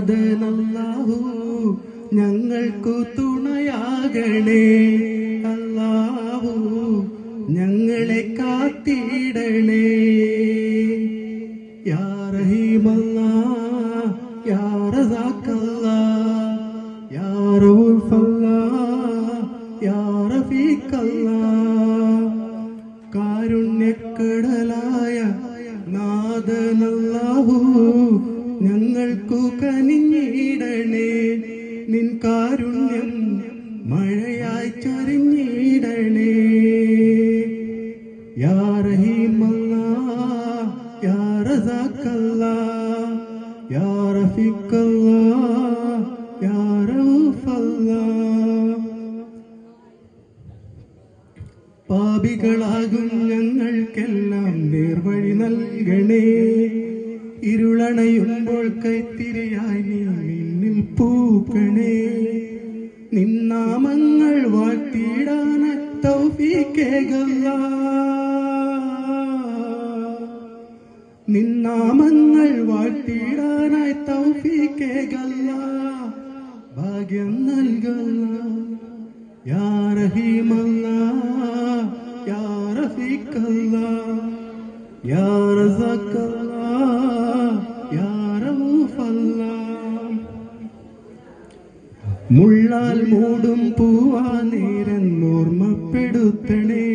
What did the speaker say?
നാഥനല്ലാഹു ഞങ്ങൾക്കു തുണയാകണേ. അല്ലാഹു ഞങ്ങളെ കാത്തിടണേ. യാ റഹീമല്ലാഹ് യാ റസാഖല്ലാഹ് യാ റഊഫല്ലാഹ് യാ റഫീഖല്ലാഹ്. കാരുണ്യക്കടലായ നാഥനല്ലാഹു ഞങ്ങൾക്കു കനിഞ്ഞിടണേ. നിൻ കാരുണ്യം മഴയായി ചൊരിഞ്ഞിടണേ. യാ റഹീമല്ലാഹ് യാ റസാഖല്ലാഹ് യാ റഫീഖല്ലാഹ് യാ റഊഫല്ലാഹ്. പാപികളാകും ഞങ്ങൾക്കെല്ലാം നേർവഴി നൽകണേ. ഇരുളണയുമ്പോൾ കൈത്തിരിയായി നീ നിന്നിൽ പൂക്കണേ. നിന്നാമങ്ങൾ വാഴ്ത്തിയിടാൻ തൗഫീഖേകല്ലാഹ്. നിന്നാമങ്ങൾ വാഴ്ത്തിയിടാനായി തൗഫീഖേകല്ലാഹ്. ഭാഗ്യം നൽകല്ലാഹ്. യാ റഹീമല്ലാഹ് യാ റഫീഖല്ലാഹ് യാ റസാഖല്ലാഹ് യാ റഊഫല്ലാഹ്. മുള്ളാൽ മൂടും പൂവാ നേരെന്നോർമ്മപ്പെടുത്തണേ.